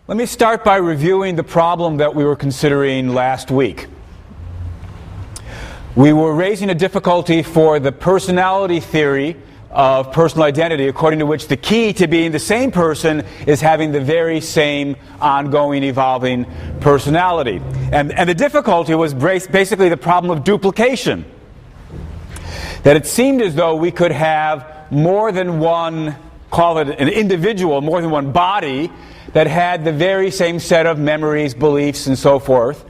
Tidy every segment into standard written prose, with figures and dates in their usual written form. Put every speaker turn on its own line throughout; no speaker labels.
Let me start by reviewing the problem that we were considering last week. We were raising a difficulty for the personality theory of personal identity, according to which the key to being the same person is having the very same ongoing, evolving personality. And the difficulty was basically the problem of duplication. That it seemed as though we could have more than one, call it an individual, more than one body, that had the very same set of memories, beliefs, and so forth.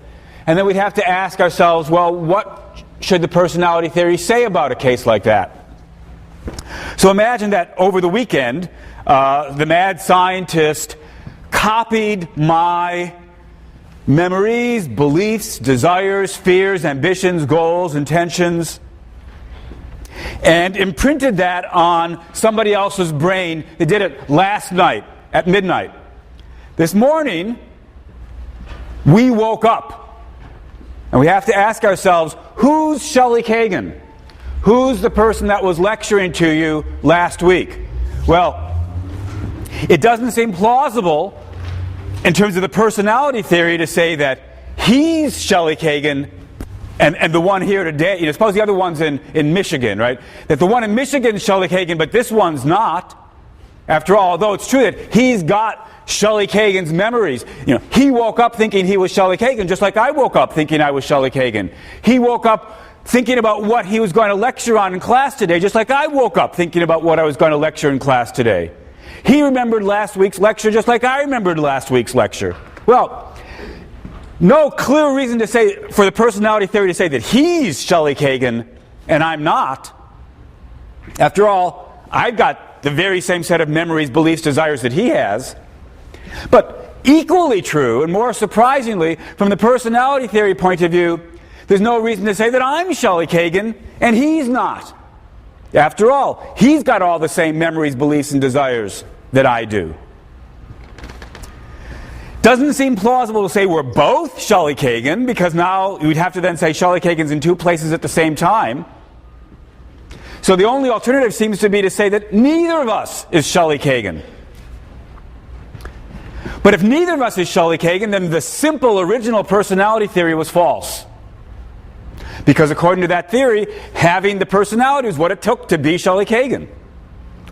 And then we'd have to ask ourselves, well, what should the personality theory say about a case like that? So imagine that over the weekend, the mad scientist copied my memories, beliefs, desires, fears, ambitions, goals, intentions, and imprinted that on somebody else's brain. They did it last night at midnight. This morning, we woke up, and we have to ask ourselves, who's Shelley Kagan? Who's the person that was lecturing to you last week? Well, it doesn't seem plausible in terms of the personality theory to say that he's Shelley Kagan and the one here today, suppose the other one's in Michigan, right? That the one in Michigan is Shelley Kagan, but this one's not. After all, although it's true that he's got Shelley Kagan's memories. He woke up thinking he was Shelley Kagan, just like I woke up thinking I was Shelley Kagan. He woke up thinking about what he was going to lecture on in class today, just like I woke up thinking about what I was going to lecture in class today. He remembered last week's lecture just like I remembered last week's lecture. Well, no clear reason to say, for the personality theory to say that he's Shelley Kagan and I'm not. After all, I've got the very same set of memories, beliefs, desires that he has. But equally true, and more surprisingly, from the personality theory point of view, there's no reason to say that I'm Shelley Kagan and he's not. After all, he's got all the same memories, beliefs, and desires that I do. Doesn't seem plausible to say we're both Shelley Kagan, because now you'd have to then say Shelley Kagan's in two places at the same time. So the only alternative seems to be to say that neither of us is Shelley Kagan. But if neither of us is Shelley Kagan, then the simple original personality theory was false. Because according to that theory, having the personality is what it took to be Shelley Kagan.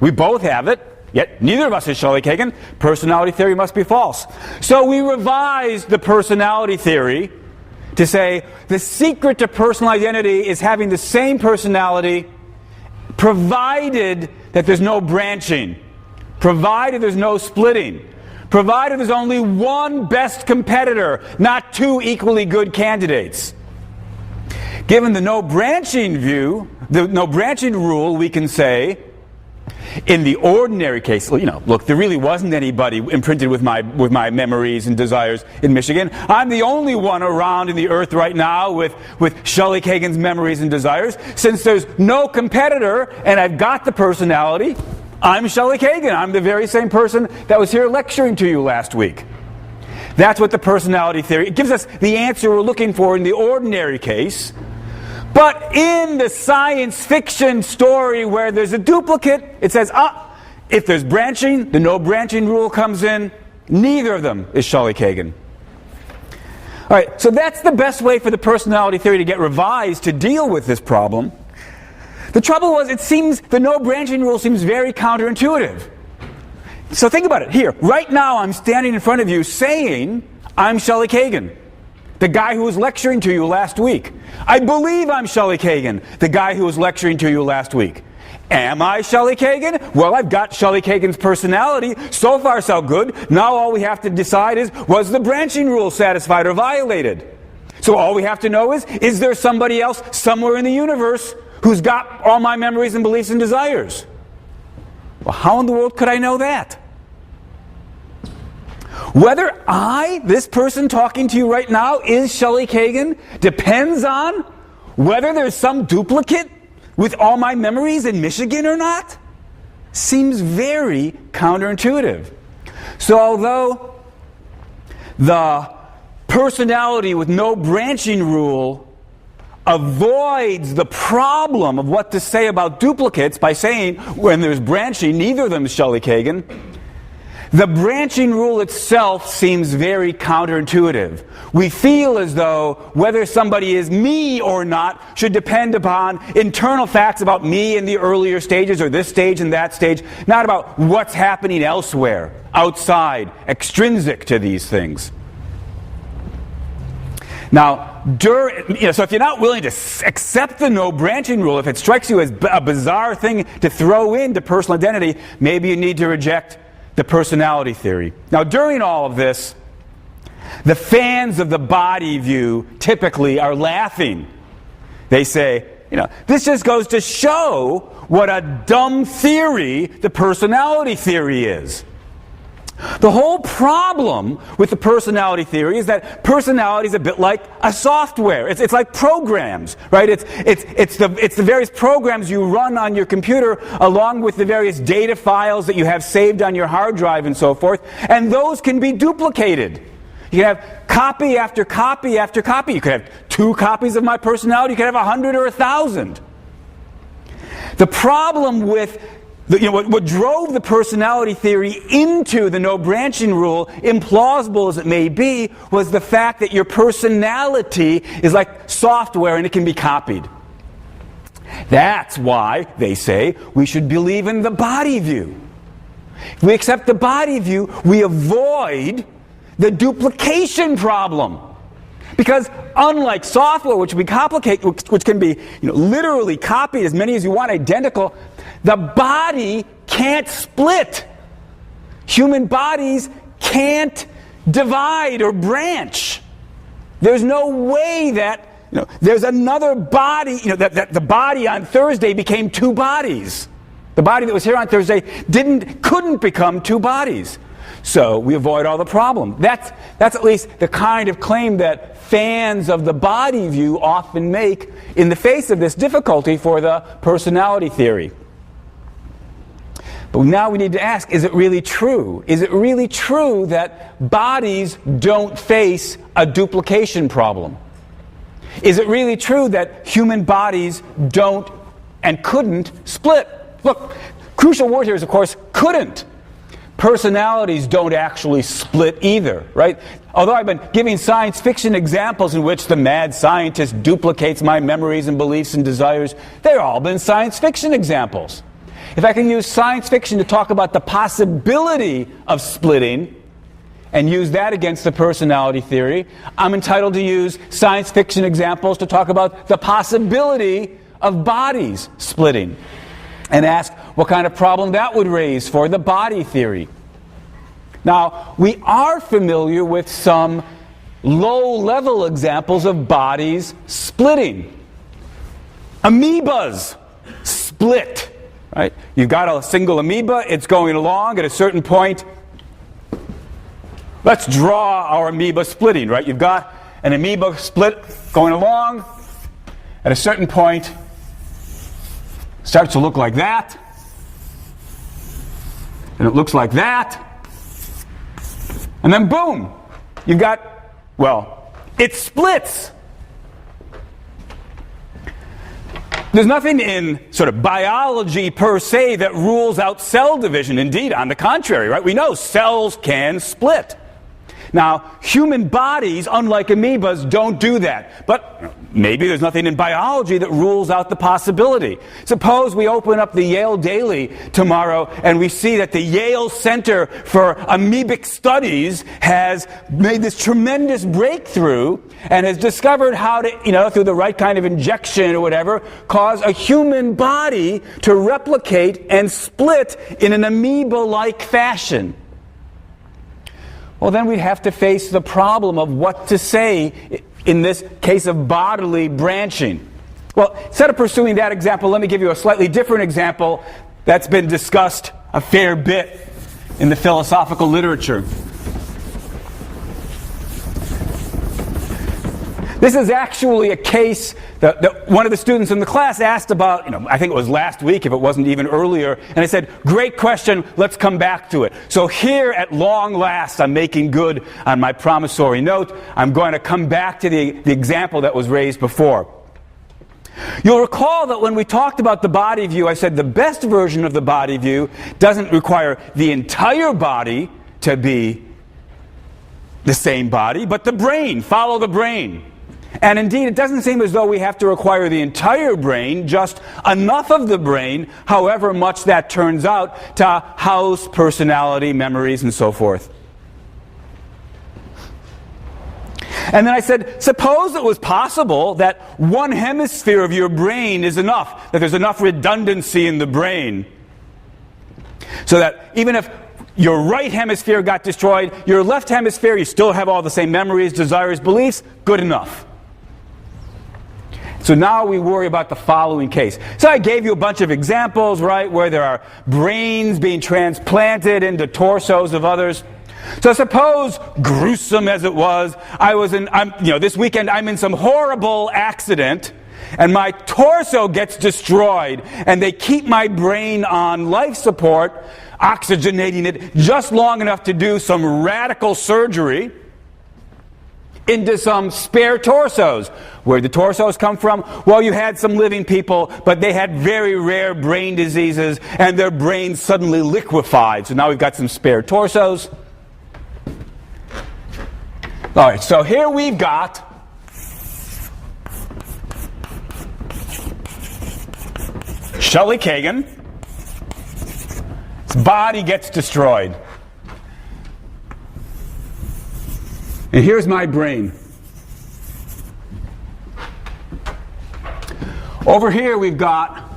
We both have it, yet neither of us is Shelley Kagan. Personality theory must be false. So we revised the personality theory to say the secret to personal identity is having the same personality, provided that there's no branching, provided there's no splitting, provided there's only one best competitor, not two equally good candidates. Given the no branching view, the no branching rule, we can say, in the ordinary case, look, there really wasn't anybody imprinted with my memories and desires in Michigan. I'm the only one around in the earth right now with Shelley Kagan's memories and desires. Since there's no competitor and I've got the personality, I'm Shelley Kagan. I'm the very same person that was here lecturing to you last week. That's what the personality theory, it gives us the answer we're looking for in the ordinary case. But in the science fiction story where there's a duplicate, it says, if there's branching, the no branching rule comes in. Neither of them is Shelley Kagan. All right, so that's the best way for the personality theory to get revised to deal with this problem. The trouble was, it seems the no branching rule seems very counterintuitive. So think about it. Here, right now I'm standing in front of you saying I'm Shelley Kagan, the guy who was lecturing to you last week. I believe I'm Shelley Kagan, the guy who was lecturing to you last week. Am I Shelley Kagan? Well, I've got Shelley Kagan's personality. So far, so good. Now all we have to decide is, was the branching rule satisfied or violated? So all we have to know is there somebody else somewhere in the universe who's got all my memories and beliefs and desires? Well, how in the world could I know that? Whether this person talking to you right now, is Shelley Kagan depends on whether there's some duplicate with all my memories in Michigan or not. Seems very counterintuitive. So although the personality with no branching rule avoids the problem of what to say about duplicates by saying when there's branching, neither of them is Shelley Kagan, The branching rule itself seems very counterintuitive. We feel as though whether somebody is me or not should depend upon internal facts about me in the earlier stages or this stage and that stage, not about what's happening elsewhere, outside, extrinsic to these things. Now, so if you're not willing to accept the no branching rule, if it strikes you as a bizarre thing to throw into personal identity, maybe you need to reject the personality theory. Now, during all of this, the fans of the body view typically are laughing. They say, this just goes to show what a dumb theory the personality theory is. The whole problem with the personality theory is that personality is a bit like a software. It's like programs, right? It's the various programs you run on your computer along with the various data files that you have saved on your hard drive and so forth, and those can be duplicated. You can have copy after copy after copy. You could have 2 copies of my personality. You could have 100 or 1,000. The problem with what drove the personality theory into the no branching rule, implausible as it may be, was the fact that your personality is like software and it can be copied. That's why, they say, we should believe in the body view. If we accept the body view, we avoid the duplication problem. Because unlike software, which can be literally copied, as many as you want, identical, the body can't split. Human bodies can't divide or branch. There's no way that there's another body, that the body on Thursday became 2 bodies. The body that was here on Thursday couldn't become 2 bodies. So we avoid all the problem. That's at least the kind of claim that fans of the body view often make in the face of this difficulty for the personality theory. But now we need to ask, is it really true? Is it really true that bodies don't face a duplication problem? Is it really true that human bodies don't and couldn't split? Look, crucial word here is, of course, couldn't. Personalities don't actually split either, right? Although I've been giving science fiction examples in which the mad scientist duplicates my memories and beliefs and desires, they've all been science fiction examples. If I can use science fiction to talk about the possibility of splitting and use that against the personality theory, I'm entitled to use science fiction examples to talk about the possibility of bodies splitting and ask what kind of problem that would raise for the body theory. Now, we are familiar with some low-level examples of bodies splitting. Amoebas split. Right? You've got a single amoeba, it's going along at a certain point. Let's draw our amoeba splitting, right? You've got an amoeba split going along. At a certain point, starts to look like that. And it looks like that. And then boom, you've got, it splits. There's nothing in sort of biology per se that rules out cell division. Indeed, on the contrary, right? We know cells can split. Now, human bodies, unlike amoebas, don't do that. But maybe there's nothing in biology that rules out the possibility. Suppose we open up the Yale Daily tomorrow and we see that the Yale Center for Amoebic Studies has made this tremendous breakthrough and has discovered how to, through the right kind of injection or whatever, cause a human body to replicate and split in an amoeba-like fashion. Well, then we'd have to face the problem of what to say in this case of bodily branching. Well, instead of pursuing that example, let me give you a slightly different example that's been discussed a fair bit in the philosophical literature. This is actually a case that one of the students in the class asked about, I think it was last week, if it wasn't even earlier, and I said, great question, let's come back to it. So here at long last, I'm making good on my promissory note. I'm going to come back to the example that was raised before. You'll recall that when we talked about the body view, I said the best version of the body view doesn't require the entire body to be the same body, but the brain. Follow the brain. And indeed, it doesn't seem as though we have to require the entire brain, just enough of the brain, however much that turns out, to house personality, memories, and so forth. And then I said, suppose it was possible that one hemisphere of your brain is enough, that there's enough redundancy in the brain, so that even if your right hemisphere got destroyed, your left hemisphere, you still have all the same memories, desires, beliefs, good enough. So now we worry about the following case. So I gave you a bunch of examples, right, where there are brains being transplanted into torsos of others. So suppose, gruesome as it was, this weekend I'm in some horrible accident, and my torso gets destroyed, and they keep my brain on life support, oxygenating it just long enough to do some radical surgery into some spare torsos. Where did the torsos come from? Well, you had some living people, but they had very rare brain diseases, and their brains suddenly liquefied. So now we've got some spare torsos. All right, so here we've got Shelley Kagan. His body gets destroyed. And here's my brain. Over here we've got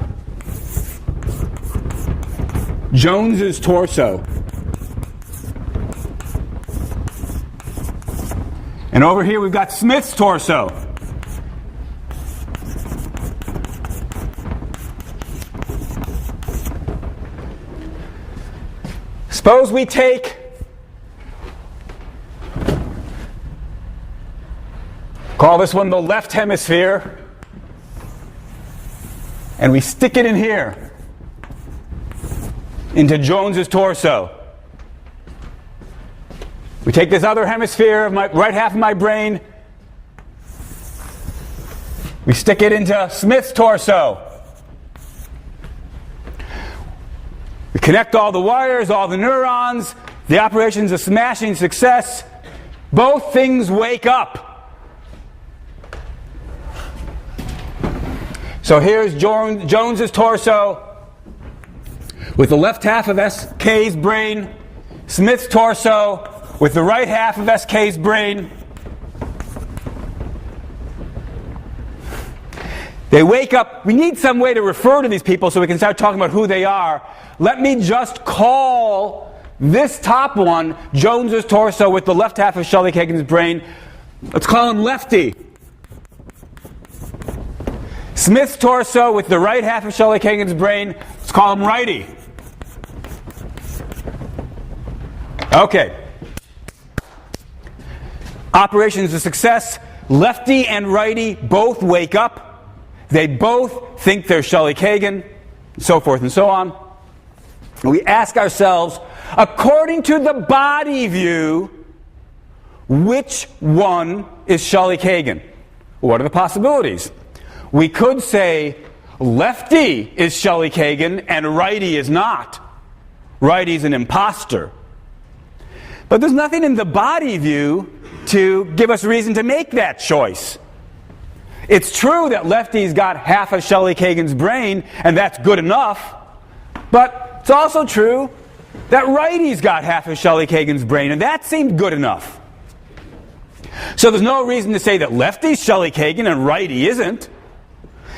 Jones's torso. And over here we've got Smith's torso. Suppose we call this one the left hemisphere, and we stick it in here, into Jones's torso. We take this other hemisphere of my right half of my brain, we stick it into Smith's torso. We connect all the wires, all the neurons, the operation's a smashing success. Both things wake up. So here's Jones's torso with the left half of SK's brain, Smith's torso with the right half of SK's brain. They wake up. We need some way to refer to these people so we can start talking about who they are. Let me just call this top one Jones's torso with the left half of Shelley Kagan's brain. Let's call him Lefty. Smith's torso with the right half of Shelley Kagan's brain. Let's call him Righty. Okay. Operation's a success. Lefty and Righty both wake up. They both think they're Shelley Kagan, so forth and so on. We ask ourselves, according to the body view, which one is Shelley Kagan? What are the possibilities? We could say Lefty is Shelley Kagan and Righty is not. Righty's an imposter. But there's nothing in the body view to give us reason to make that choice. It's true that Lefty's got half of Shelley Kagan's brain, and that's good enough. But it's also true that Righty's got half of Shelley Kagan's brain, and that seemed good enough. So there's no reason to say that Lefty's Shelley Kagan and Righty isn't.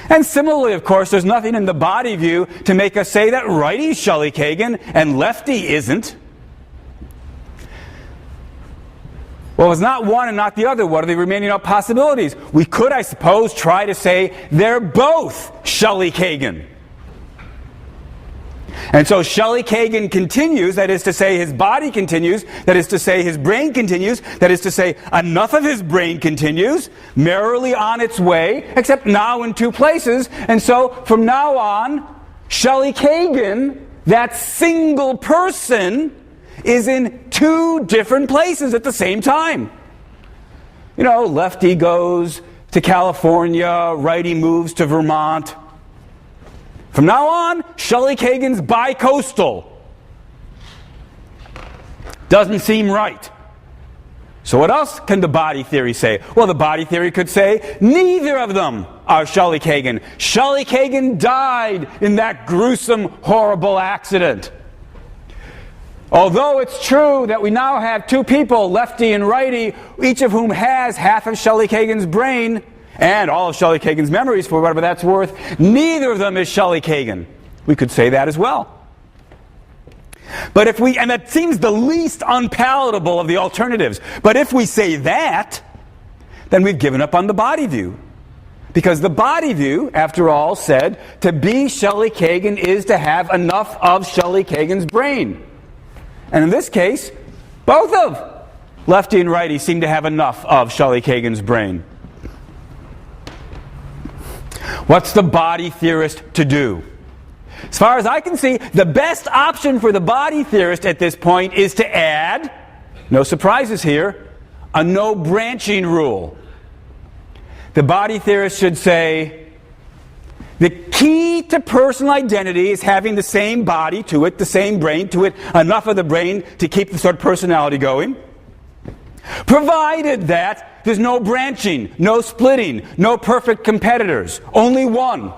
And similarly, of course, there's nothing in the body view to make us say that Righty's Shelley Kagan and Lefty isn't. Well, it's not one and not the other. What are the remaining possibilities? We could, I suppose, try to say they're both Shelley Kagan. And so Shelley Kagan continues, that is to say his body continues, that is to say his brain continues, that is to say enough of his brain continues, merrily on its way, except now in two places. And so from now on, Shelley Kagan, that single person, is in two different places at the same time. You know, Lefty goes to California, Righty moves to Vermont. From now on, Shelley Kagan's bi-coastal. Doesn't seem right. So what else can the body theory say? Well, the body theory could say neither of them are Shelley Kagan. Shelley Kagan died in that gruesome, horrible accident. Although it's true that we now have two people, lefty and righty, each of whom has half of Shelley Kagan's brain and all of Shelley Kagan's memories, for whatever that's worth, neither of them is Shelley Kagan. We could say that as well. But if we, and that seems the least unpalatable of the alternatives, but if we say that, then we've given up on the body view. Because the body view, after all, said to be Shelley Kagan is to have enough of Shelley Kagan's brain. And in this case, both of lefty and righty seem to have enough of Shelley Kagan's brain. What's the body theorist to do? As far as I can see, the best option for the body theorist at this point is to add, no surprises here, a no branching rule. The body theorist should say, the key to personal identity is having the same body to it, the same brain to it, enough of the brain to keep the sort of personality going, provided that there's no branching, no splitting, no perfect competitors, only one.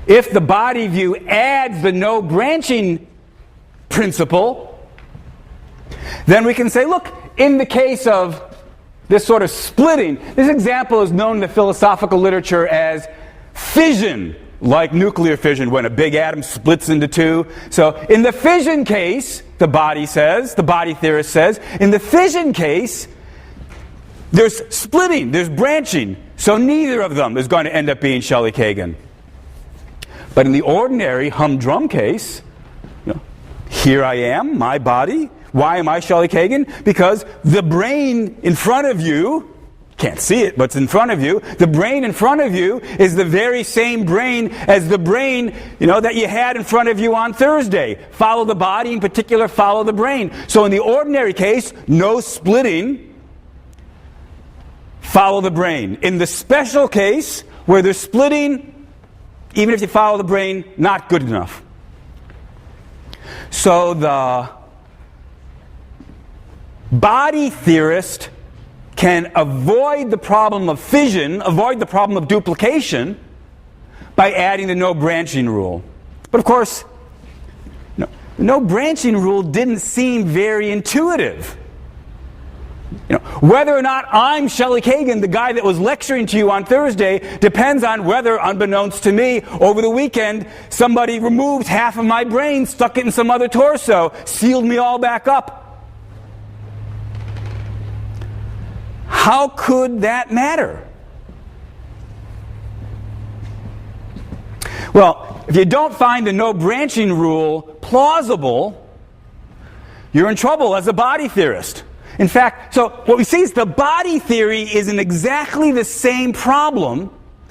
If the body view adds the no branching principle, then we can say, look, in the case of this sort of splitting, this example is known in the philosophical literature as fission, like nuclear fission, when a big atom splits into two. So in the fission case, the body theorist says, in the fission case, there's splitting, there's branching, so neither of them is going to end up being Shelley Kagan. But in the ordinary humdrum case, here I am, my body. Why am I Shelley Kagan? Because the brain in front of you, can't see it, but it's in front of you. The brain in front of you is the very same brain as the brain, that you had in front of you on Thursday. Follow the body, in particular, follow the brain. So in the ordinary case, no splitting, follow the brain. In the special case, where there's splitting, even if you follow the brain, not good enough. So the body theorist can avoid the problem of fission, avoid the problem of duplication, by adding the no branching rule. But of course, the no branching rule didn't seem very intuitive. Whether or not I'm Shelley Kagan, the guy that was lecturing to you on Thursday, depends on whether, unbeknownst to me, over the weekend, somebody removed half of my brain, stuck it in some other torso, sealed me all back up. How could that matter? Well, if you don't find the no branching rule plausible, you're in trouble as a body theorist. In fact, so what we see is the body theory is in exactly the same problem,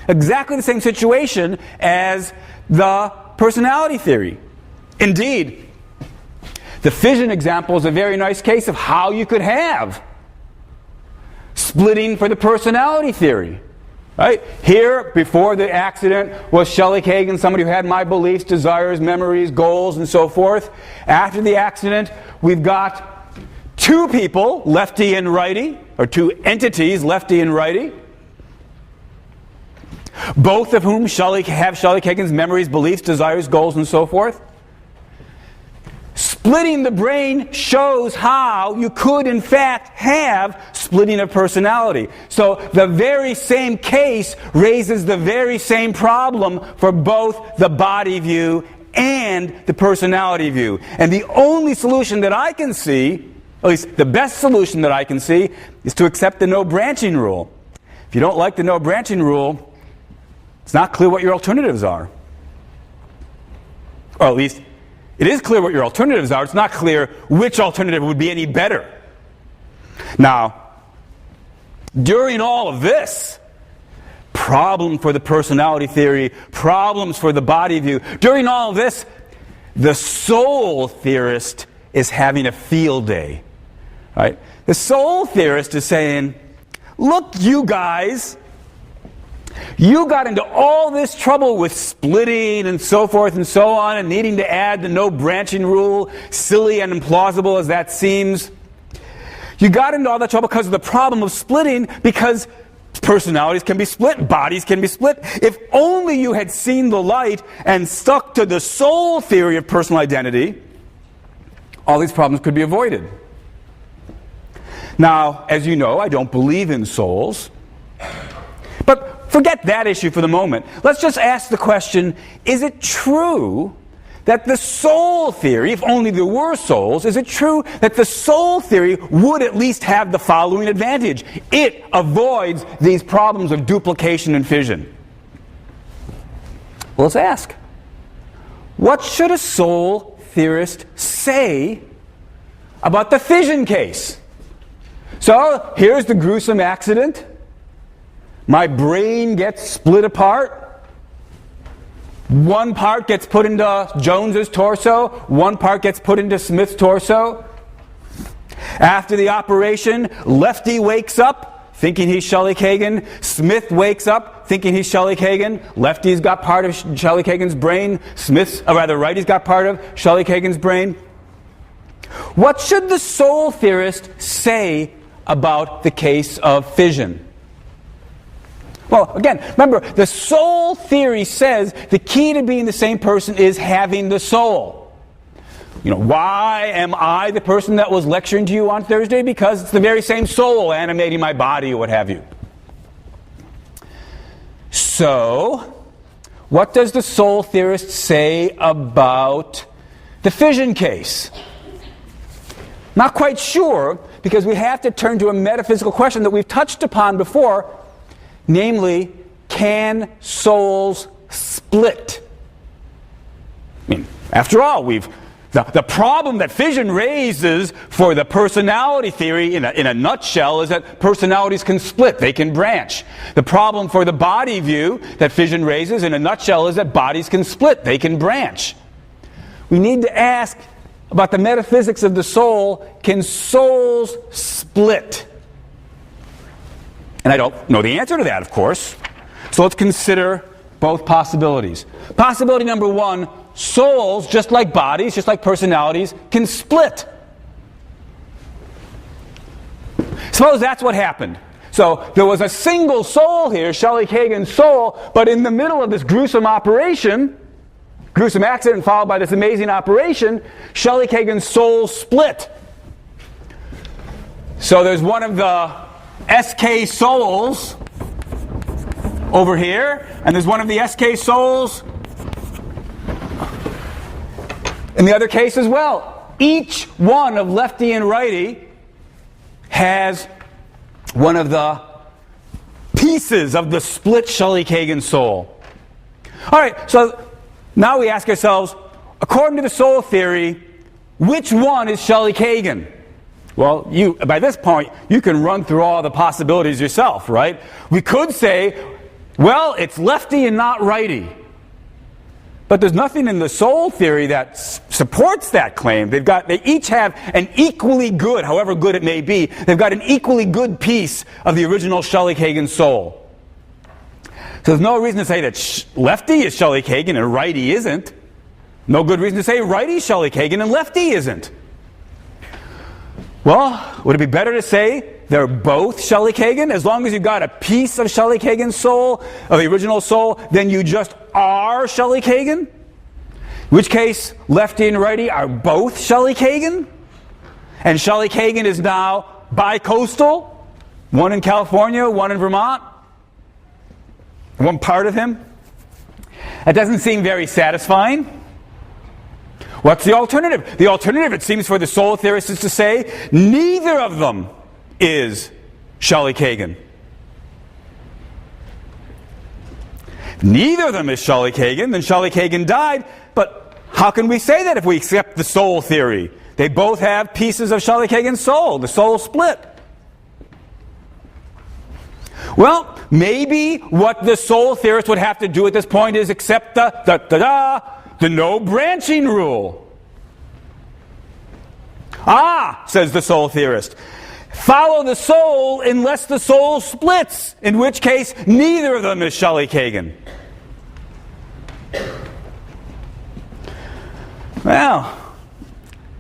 exactly the same situation as the personality theory. Indeed, the fission example is a very nice case of how you could have splitting for the personality theory. Right? Here, before the accident, was Shelley Kagan, somebody who had my beliefs, desires, memories, goals, and so forth. After the accident, we've got two people, lefty and righty, or two entities, lefty and righty, both of whom have Shelley Kagan's memories, beliefs, desires, goals, and so forth. Splitting the brain shows how you could, in fact, have splitting of personality. So the very same case raises the very same problem for both the body view and the personality view. And the only solution that I can see, at least the best solution that I can see, is to accept the no branching rule. If you don't like the no branching rule, it's not clear what your alternatives are. Or at least, it is clear what your alternatives are. It's not clear which alternative would be any better. Now, during all of this, problem for the personality theory, problems for the body view, during all of this, the soul theorist is having a field day. Right? The soul theorist is saying, look, you guys, You got into all this trouble with splitting and so forth and so on, and needing to add the no branching rule, silly and implausible as that seems. You got into all that trouble because of the problem of splitting, because personalities can be split, bodies can be split. If only you had seen the light and stuck to the soul theory of personal identity, all these problems could be avoided. Now, as you know, I don't believe in souls. But forget that issue for the moment. Let's just ask the question, is it true that the soul theory, if only there were souls, is it true that the soul theory would at least have the following advantage? It avoids these problems of duplication and fission. Well, let's ask. What should a soul theorist say about the fission case? So, here's the gruesome accident. My brain gets split apart. One part gets put into Jones's torso. One part gets put into Smith's torso. After the operation, Lefty wakes up thinking he's Shelley Kagan. Smith wakes up thinking he's Shelley Kagan. Lefty's got part of Shelley Kagan's brain. Righty's got part of Shelley Kagan's brain. What should the soul theorist say about the case of fission? Well, again, remember, the soul theory says the key to being the same person is having the soul. You know, why am I the person that was lecturing to you on Thursday? Because it's the very same soul animating my body or what have you. So, what does the soul theorist say about the fission case? Not quite sure, because we have to turn to a metaphysical question that we've touched upon before. Namely, can souls split? I mean, after all, the problem that fission raises for the personality theory in a nutshell is that personalities can split, they can branch. The problem for the body view that fission raises in a nutshell is that bodies can split, they can branch. We need to ask about the metaphysics of the soul. Can souls split? And I don't know the answer to that, of course. So let's consider both possibilities. Possibility number one, souls, just like bodies, just like personalities, can split. Suppose that's what happened. So there was a single soul here, Shelley Kagan's soul, but in the middle of this gruesome accident followed by this amazing operation, Shelley Kagan's soul split. So there's one of the SK souls over here, and there's one of the SK souls in the other case as well. Each one of Lefty and Righty has one of the pieces of the split Shelley Kagan soul. All right, so now we ask ourselves, according to the soul theory, which one is Shelley Kagan? Well, by this point, you can run through all the possibilities yourself, right? We could say, well, it's Lefty and not Righty. But there's nothing in the soul theory that supports that claim. They each have an equally good, however good it may be, they've got an equally good piece of the original Shelley Kagan soul. So there's no reason to say that Lefty is Shelley Kagan and Righty isn't. No good reason to say Righty is Shelley Kagan and Lefty isn't. Well, would it be better to say they're both Shelley Kagan? As long as you've got a piece of Shelley Kagan's soul, of the original soul, then you just are Shelley Kagan? In which case, Lefty and Righty are both Shelley Kagan? And Shelley Kagan is now bi-coastal, one in California, one in Vermont, one part of him. That doesn't seem very satisfying. What's the alternative? The alternative, it seems, for the soul theorist is to say neither of them is Shelley Kagan. If neither of them is Shelley Kagan, then Shelley Kagan died. But how can we say that if we accept the soul theory? They both have pieces of Shelley Kagan's soul. The soul split. Well, maybe what the soul theorist would have to do at this point is accept the no branching rule. Ah, says the soul theorist. follow the soul unless the soul splits, in which case neither of them is Shelley Kagan. Well,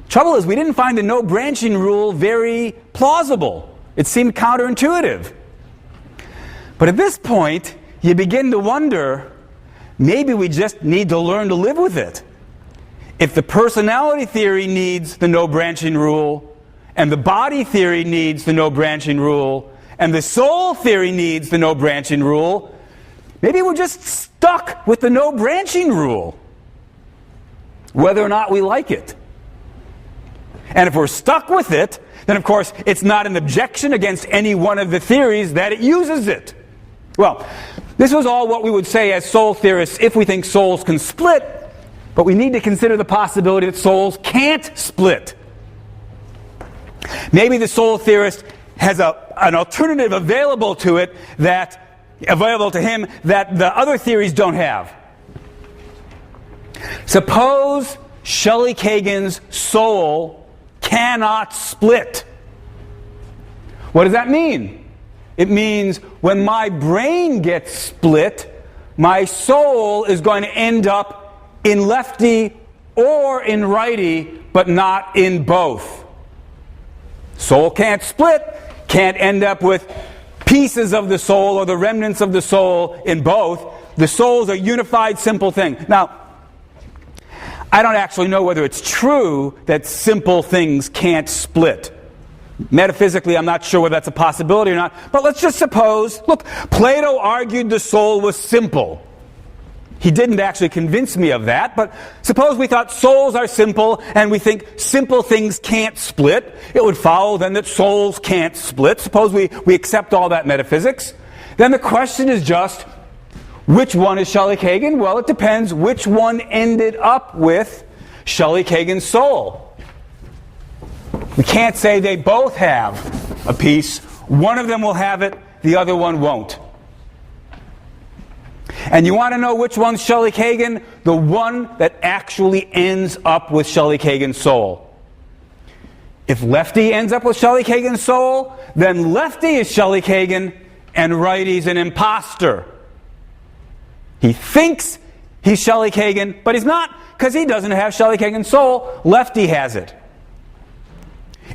trouble is we didn't find the no branching rule very plausible. It seemed counterintuitive. But at this point, you begin to wonder, maybe we just need to learn to live with it. If the personality theory needs the no branching rule, and the body theory needs the no branching rule, and the soul theory needs the no branching rule, maybe we're just stuck with the no branching rule, whether or not we like it. And if we're stuck with it, then of course it's not an objection against any one of the theories that it uses it. Well, this was all what we would say as soul theorists if we think souls can split, but we need to consider the possibility that souls can't split. Maybe the soul theorist has an alternative available to him that the other theories don't have. Suppose Shelley Kagan's soul cannot split. What does that mean? It means when my brain gets split, my soul is going to end up in lefty or in righty, but not in both. Soul can't split, can't end up with pieces of the soul or the remnants of the soul in both. The soul is a unified, simple thing. Now, I don't actually know whether it's true that simple things can't split. Metaphysically, I'm not sure whether that's a possibility or not. But let's just suppose, look, Plato argued the soul was simple. He didn't actually convince me of that, but suppose we thought souls are simple and we think simple things can't split. It would follow then that souls can't split. Suppose we accept all that metaphysics. Then the question is just, which one is Shelley Kagan? Well, it depends which one ended up with Shelley Kagan's soul. We can't say they both have a piece. One of them will have it, the other one won't. And you want to know which one's Shelley Kagan? The one that actually ends up with Shelley Kagan's soul. If lefty ends up with Shelley Kagan's soul, then lefty is Shelley Kagan and righty's an imposter. He thinks he's Shelley Kagan, but he's not, because he doesn't have Shelley Kagan's soul. Lefty has it.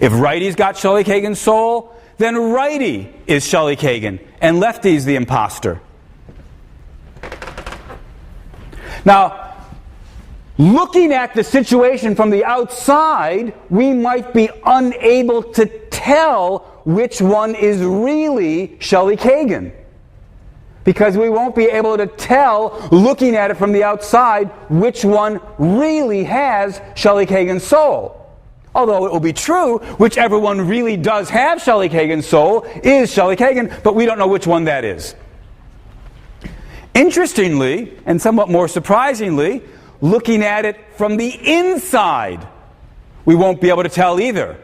If righty's got Shelley Kagan's soul, then righty is Shelley Kagan, and lefty's the imposter. Now, looking at the situation from the outside, we might be unable to tell which one is really Shelley Kagan. Because we won't be able to tell, looking at it from the outside, which one really has Shelley Kagan's soul. Although it will be true, whichever one really does have Shelley Kagan's soul is Shelley Kagan, but we don't know which one that is. Interestingly, and somewhat more surprisingly, looking at it from the inside, we won't be able to tell either.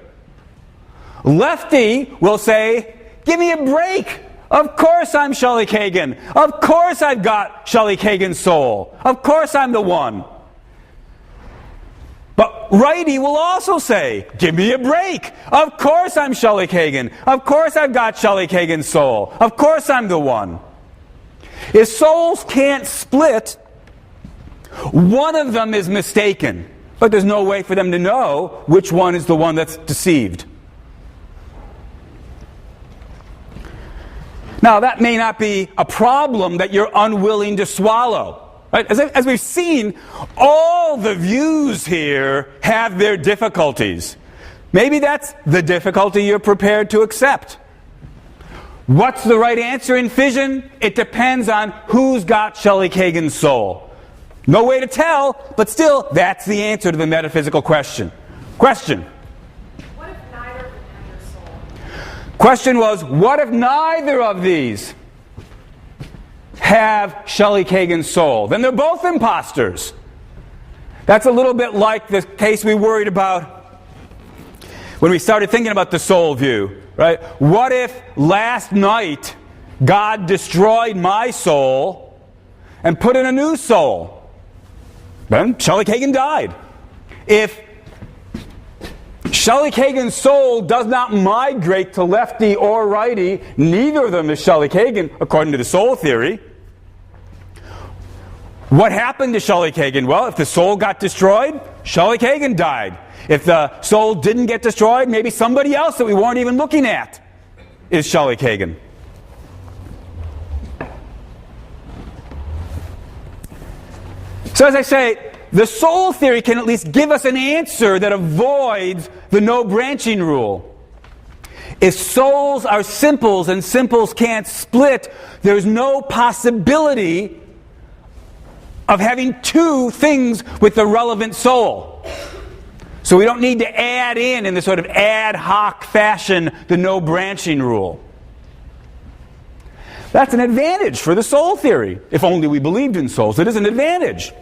Lefty will say, give me a break. Of course I'm Shelley Kagan. Of course I've got Shelley Kagan's soul. Of course I'm the one. But righty will also say, give me a break. Of course I'm Shelley Kagan. Of course I've got Shelley Kagan's soul. Of course I'm the one. If souls can't split, one of them is mistaken. But there's no way for them to know which one is the one that's deceived. Now, that may not be a problem that you're unwilling to swallow. Right? As we've seen, all the views here have their difficulties. Maybe that's the difficulty you're prepared to accept. What's the right answer in fission? It depends on who's got Shelley Kagan's soul. No way to tell, but still, that's the answer to the metaphysical question. Question.
What if neither of them have their soul?
Question was, what if neither of these have Shelley Kagan's soul? Then they're both imposters. That's a little bit like the case we worried about when we started thinking about the soul view, right? What if last night God destroyed my soul and put in a new soul? Then Shelley Kagan died. If Shelley Kagan's soul does not migrate to lefty or righty. Neither of them is Shelley Kagan, according to the soul theory. What happened to Shelley Kagan? Well, if the soul got destroyed, Shelley Kagan died. If the soul didn't get destroyed, maybe somebody else that we weren't even looking at is Shelley Kagan. So as I say, the soul theory can at least give us an answer that avoids the no branching rule. If souls are simples and simples can't split, there's no possibility of having two things with the relevant soul. So we don't need to add in the sort of ad hoc fashion the no branching rule. That's an advantage for the soul theory. If only we believed in souls, it is an advantage.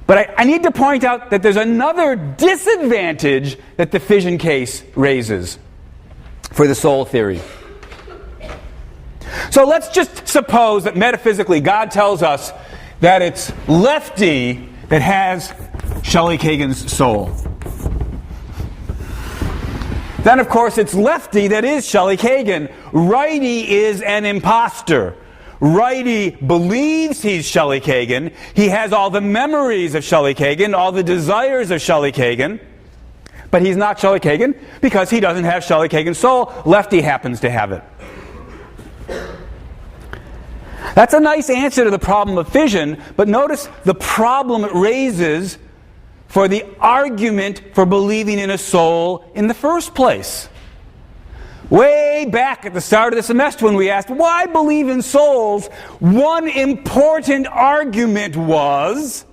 But I need to point out that there's another disadvantage that the fission case raises for the soul theory. So let's just suppose that metaphysically God tells us that it's lefty that has Shelley Kagan's soul. Then, of course, it's lefty that is Shelley Kagan. Righty is an imposter. Righty believes he's Shelley Kagan. He has all the memories of Shelley Kagan, all the desires of Shelley Kagan. But he's not Shelley Kagan because he doesn't have Shelley Kagan's soul. Lefty happens to have it. That's a nice answer to the problem of fission, but notice the problem it raises for the argument for believing in a soul in the first place. Way back at the start of the semester when we asked, why believe in souls? One important argument was,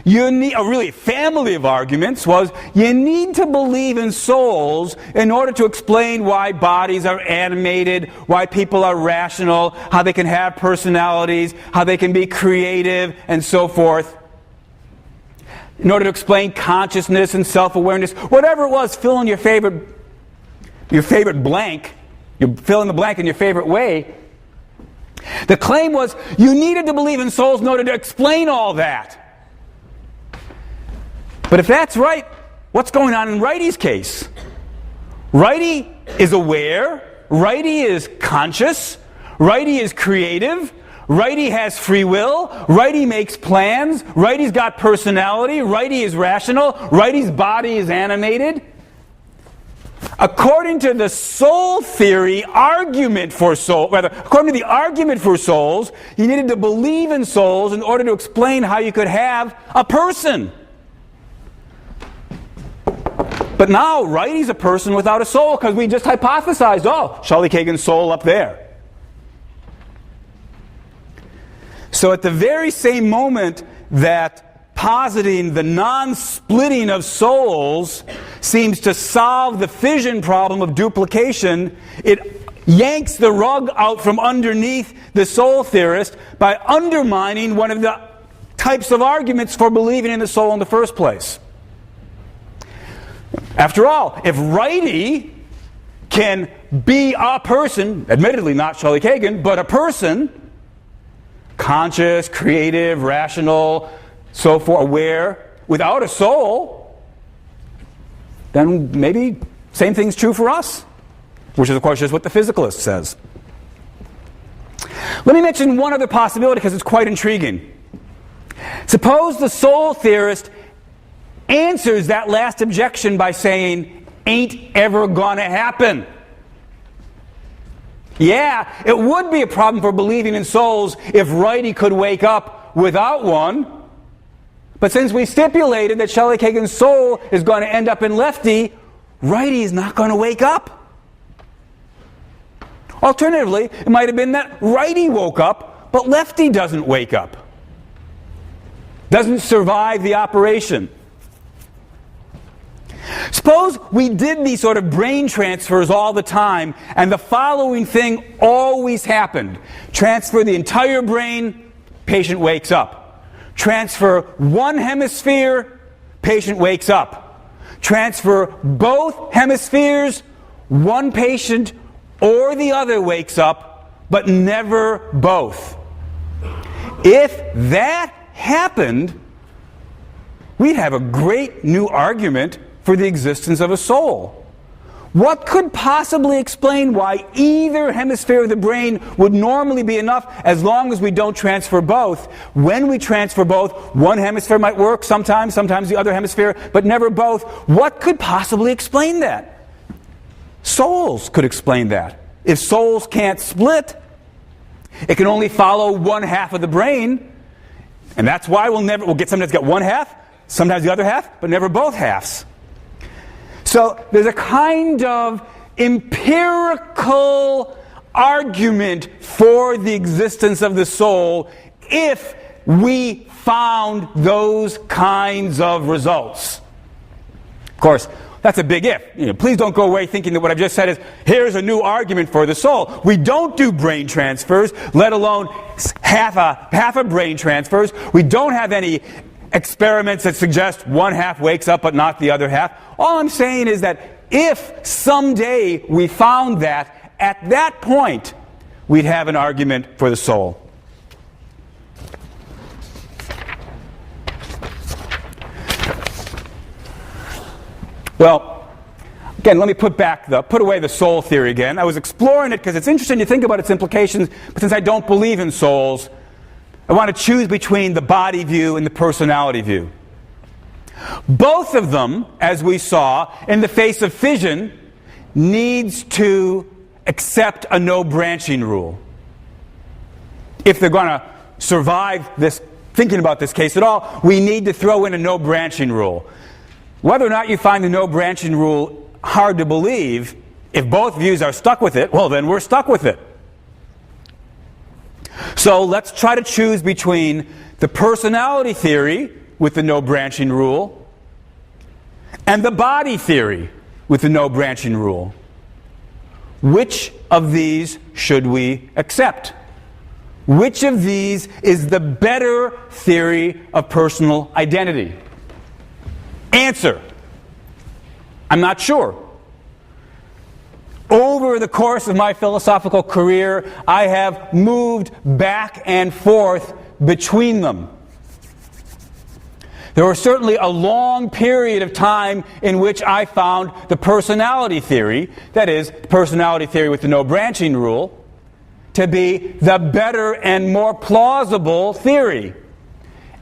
really a family of arguments was, you need to believe in souls in order to explain why bodies are animated, why people are rational, how they can have personalities, how they can be creative, and so forth. In order to explain consciousness and self-awareness, whatever it was, fill in your favorite blank. You fill in the blank in your favorite way. The claim was you needed to believe in souls in order to explain all that. But if that's right, what's going on in Righty's case? Righty is aware. Righty is conscious. Righty is creative. Righty has free will. Righty makes plans. Righty's got personality. Righty is rational. Righty's body is animated. According to the soul theory argument for soul, according to the argument for souls, you needed to believe in souls in order to explain how you could have a person. But now, Righty's a person without a soul because we just hypothesized, Shelley Kagan's soul up there. So at the very same moment that positing the non-splitting of souls seems to solve the fission problem of duplication, it yanks the rug out from underneath the soul theorist by undermining one of the types of arguments for believing in the soul in the first place. After all, if Righty can be a person, admittedly not Shelley Kagan, but a person, conscious, creative, rational, so forth, aware, without a soul, then maybe same thing's true for us, which is, of course, just what the physicalist says. Let me mention one other possibility because it's quite intriguing. Suppose the soul theorist answers that last objection by saying, ain't ever gonna happen. Yeah, it would be a problem for believing in souls if Righty could wake up without one. But since we stipulated that Shelley Kagan's soul is going to end up in Lefty, Righty is not going to wake up. Alternatively, it might have been that Righty woke up, but Lefty doesn't wake up. Doesn't survive the operation. Suppose we did these sort of brain transfers all the time, and the following thing always happened. Transfer the entire brain, patient wakes up. Transfer one hemisphere, patient wakes up. Transfer both hemispheres, one patient or the other wakes up, but never both. If that happened, we'd have a great new argument for the existence of a soul. What could possibly explain why either hemisphere of the brain would normally be enough as long as we don't transfer both? When we transfer both, one hemisphere might work sometimes the other hemisphere, but never both. What could possibly explain that? Souls could explain that. If souls can't split, it can only follow one half of the brain, and that's why we'll get sometimes get one half, sometimes the other half, but never both halves. So there's a kind of empirical argument for the existence of the soul if we found those kinds of results. Of course, that's a big if. Please don't go away thinking that what I've just said is, here's a new argument for the soul. We don't do brain transfers, let alone half a brain transfers. We don't have any experiments that suggest one half wakes up but not the other half. All I'm saying is that if someday we found that, at that point, we'd have an argument for the soul. Well, again, let me put away the soul theory again. I was exploring it because it's interesting to think about its implications, but since I don't believe in souls, I want to choose between the body view and the personality view. Both of them, as we saw, in the face of fission, needs to accept a no branching rule. If they're going to survive this, thinking about this case at all, we need to throw in a no branching rule. Whether or not you find the no branching rule hard to believe, if both views are stuck with it, well, then we're stuck with it. So let's try to choose between the personality theory with the no branching rule and the body theory with the no branching rule. Which of these should we accept? Which of these is the better theory of personal identity? Answer: I'm not sure. Over the course of my philosophical career, I have moved back and forth between them. There was certainly a long period of time in which I found the personality theory, that is, personality theory with the no branching rule, to be the better and more plausible theory.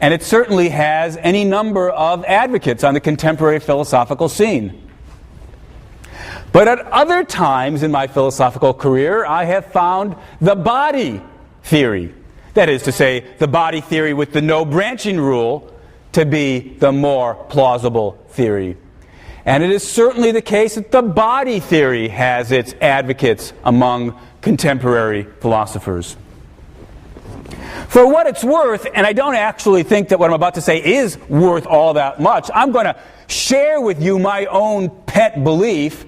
And it certainly has any number of advocates on the contemporary philosophical scene. But at other times in my philosophical career, I have found the body theory, that is to say, the body theory with the no branching rule, to be the more plausible theory. And it is certainly the case that the body theory has its advocates among contemporary philosophers. For what it's worth, and I don't actually think that what I'm about to say is worth all that much, I'm going to share with you my own pet belief.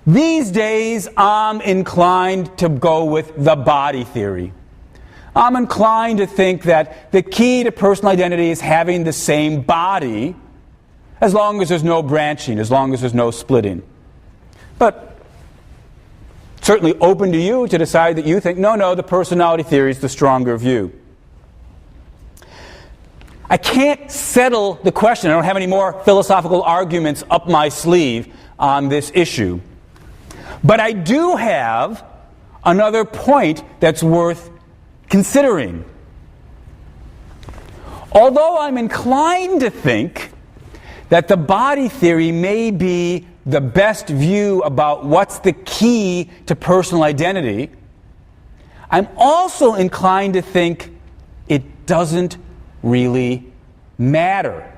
These days, I'm inclined to go with the body theory. I'm inclined to think that the key to personal identity is having the same body, as long as there's no branching, as long as there's no splitting. But certainly open to you to decide that you think, no, the personality theory is the stronger view. I can't settle the question. I don't have any more philosophical arguments up my sleeve on this issue. But I do have another point that's worth considering. Although I'm inclined to think that the body theory may be the best view about what's the key to personal identity, I'm also inclined to think it doesn't really matter.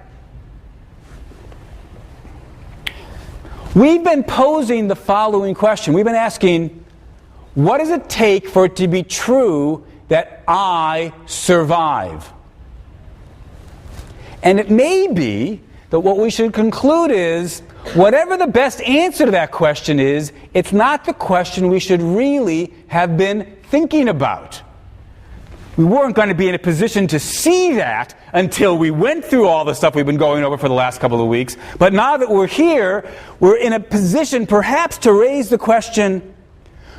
We've been posing the following question. We've been asking, what does it take for it to be true that I survive? And it may be that what we should conclude is, whatever the best answer to that question is, it's not the question we should really have been thinking about. We weren't going to be in a position to see that until we went through all the stuff we've been going over for the last couple of weeks. But now that we're here, we're in a position perhaps to raise the question,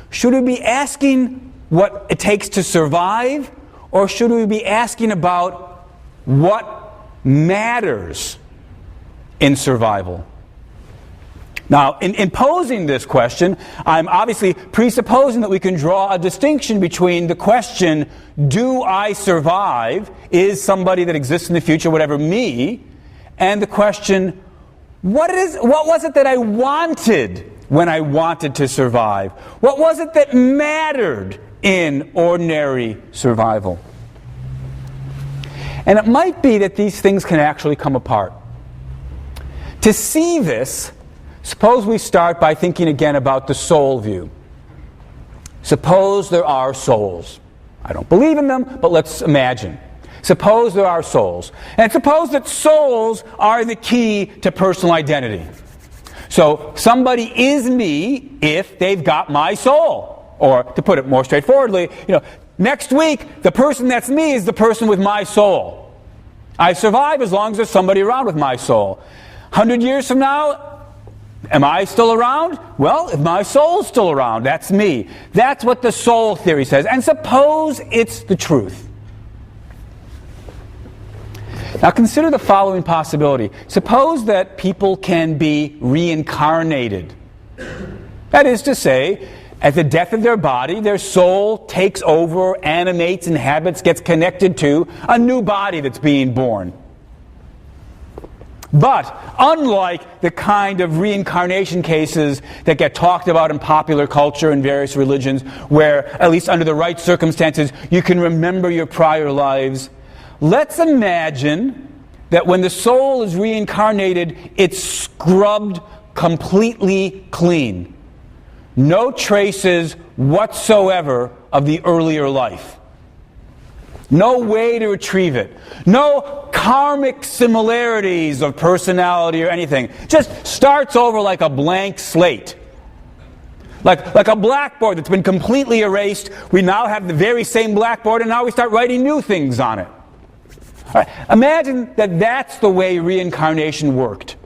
should we be asking what it takes to survive, or should we be asking about what matters in survival? Now, in posing this question, I'm obviously presupposing that we can draw a distinction between the question, do I survive, is somebody that exists in the future, whatever, me, and the question, what was it that I wanted when I wanted to survive? What was it that mattered in ordinary survival? And it might be that these things can actually come apart. To see this, suppose we start by thinking again about the soul view. Suppose there are souls. I don't believe in them, but let's imagine. Suppose there are souls. And suppose that souls are the key to personal identity. So somebody is me if they've got my soul. Or to put it more straightforwardly, next week the person that's me is the person with my soul. I survive as long as there's somebody around with my soul. 100 years from now, am I still around? Well, if my soul's still around, that's me. That's what the soul theory says. And suppose it's the truth. Now consider the following possibility. Suppose that people can be reincarnated. That is to say, at the death of their body, their soul takes over, animates, inhabits, gets connected to a new body that's being born. But unlike the kind of reincarnation cases that get talked about in popular culture and various religions, where, at least under the right circumstances, you can remember your prior lives, let's imagine that when the soul is reincarnated, it's scrubbed completely clean. No traces whatsoever of the earlier life. No way to retrieve it. No karmic similarities of personality or anything. Just starts over like a blank slate. Like a blackboard that's been completely erased. We now have the very same blackboard, and now we start writing new things on it. All right. Imagine that that's the way reincarnation worked.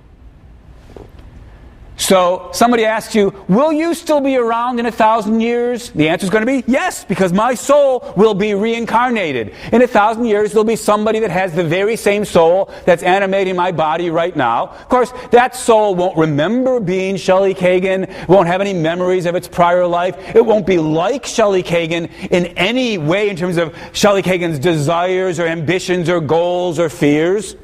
So somebody asks you, will you still be around in 1,000 years? The answer is going to be yes, because my soul will be reincarnated. In 1,000 years, there'll be somebody that has the very same soul that's animating my body right now. Of course, that soul won't remember being Shelley Kagan, won't have any memories of its prior life. It won't be like Shelley Kagan in any way in terms of Shelley Kagan's desires or ambitions or goals or fears.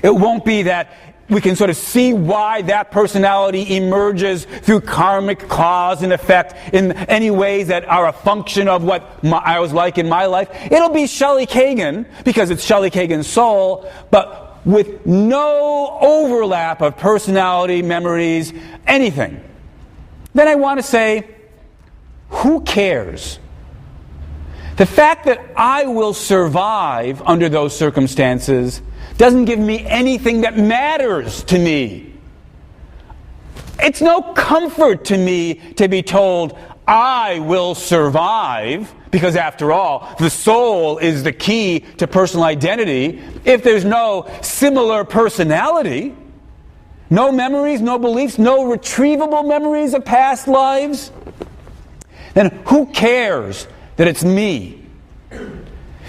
It won't be that we can sort of see why that personality emerges through karmic cause and effect in any ways that are a function of what I was like in my life. It'll be Shelley Kagan, because it's Shelley Kagan's soul, but with no overlap of personality, memories, anything. Then I want to say, who cares? The fact that I will survive under those circumstances doesn't give me anything that matters to me. It's no comfort to me to be told I will survive, because after all, the soul is the key to personal identity. If there's no similar personality, no memories, no beliefs, no retrievable memories of past lives, then who cares that it's me?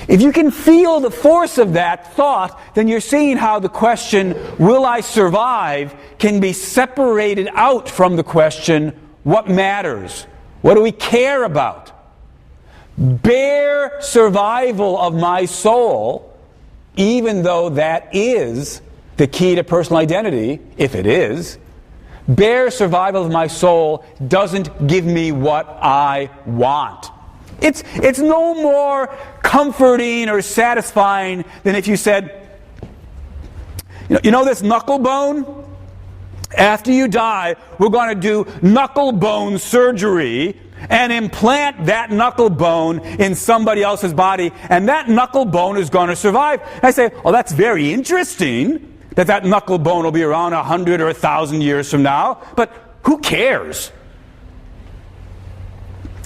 If you can feel the force of that thought, then you're seeing how the question, will I survive, can be separated out from the question, what matters? What do we care about? Bare survival of my soul, even though that is the key to personal identity, if it is, bare survival of my soul doesn't give me what I want. It's no more comforting or satisfying than if you said, you know this knuckle bone? After you die, we're going to do knuckle bone surgery and implant that knuckle bone in somebody else's body, and that knuckle bone is going to survive. And I say, oh, that's very interesting that knuckle bone will be around 100 or 1,000 years from now, but who cares?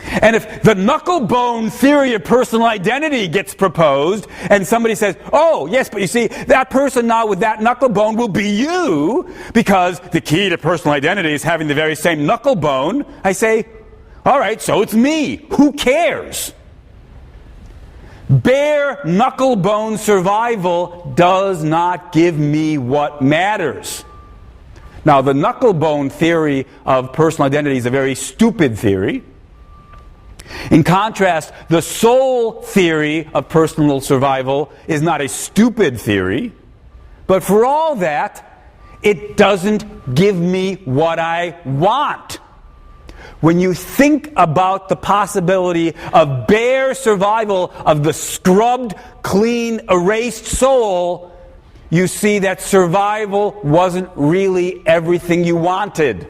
And if the knuckle bone theory of personal identity gets proposed, and somebody says, oh, yes, but you see, that person now with that knuckle bone will be you, because the key to personal identity is having the very same knuckle bone, I say, all right, so it's me. Who cares? Bare knuckle bone survival does not give me what matters. Now, the knucklebone theory of personal identity is a very stupid theory. In contrast, the soul theory of personal survival is not a stupid theory. But for all that, it doesn't give me what I want. When you think about the possibility of bare survival of the scrubbed, clean, erased soul, you see that survival wasn't really everything you wanted.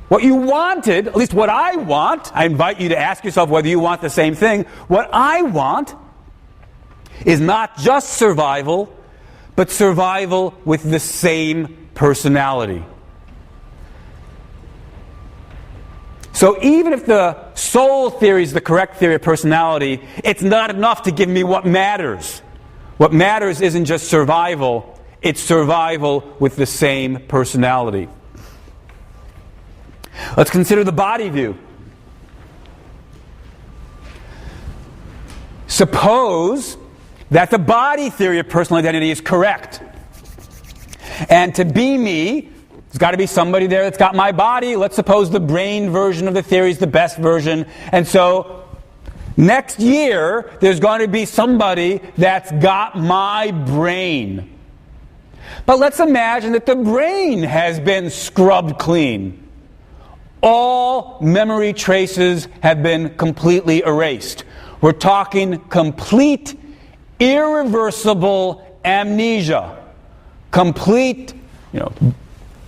What you wanted, at least what I want, I invite you to ask yourself whether you want the same thing. What I want is not just survival, but survival with the same personality. So even if the soul theory is the correct theory of personality, it's not enough to give me what matters. What matters isn't just survival, it's survival with the same personality. Let's consider the body view. Suppose that the body theory of personal identity is correct. And to be me, there's got to be somebody there that's got my body. Let's suppose the brain version of the theory is the best version. And so next year, there's going to be somebody that's got my brain. But let's imagine that the brain has been scrubbed clean. All memory traces have been completely erased. We're talking complete, irreversible amnesia. Complete,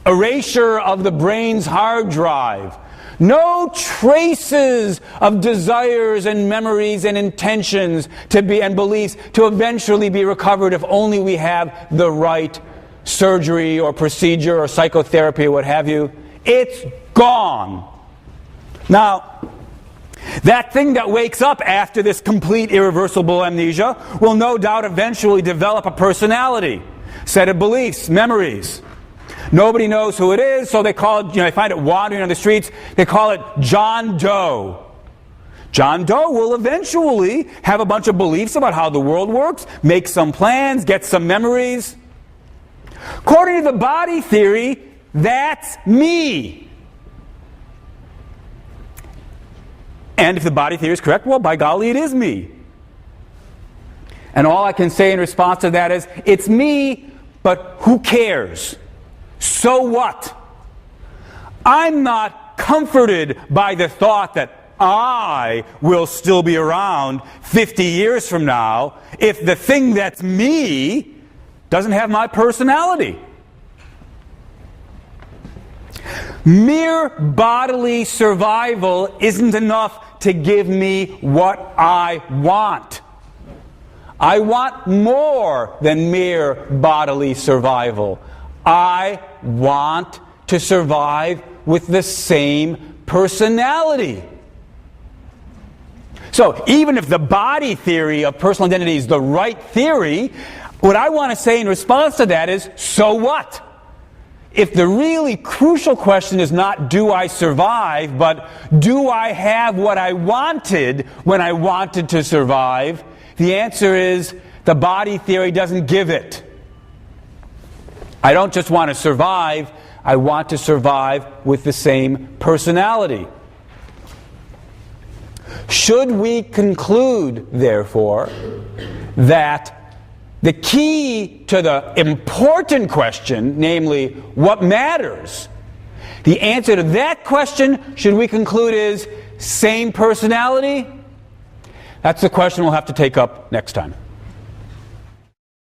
erasure of the brain's hard drive. No traces of desires and memories and intentions and beliefs to eventually be recovered if only we have the right surgery or procedure or psychotherapy or what have you. It's gone. Now, that thing that wakes up after this complete irreversible amnesia will no doubt eventually develop a personality, set of beliefs, memories. Nobody knows who it is, so they call it, they find it wandering on the streets, they call it John Doe. John Doe will eventually have a bunch of beliefs about how the world works, make some plans, get some memories. According to the body theory, that's me. And if the body theory is correct, well, by golly, it is me. And all I can say in response to that is, it's me, but who cares? So what? I'm not comforted by the thought that I will still be around 50 years from now if the thing that's me doesn't have my personality. Mere bodily survival isn't enough to give me what I want. I want more than mere bodily survival. I want to survive with the same personality. So even if the body theory of personal identity is the right theory, what I want to say in response to that is, so what? If the really crucial question is not do I survive, but do I have what I wanted when I wanted to survive, the answer is the body theory doesn't give it. I don't just want to survive, I want to survive with the same personality. Should we conclude, therefore, that the key to the important question, namely, what matters, the answer to that question, should we conclude, is same personality? That's the question we'll have to take up next time.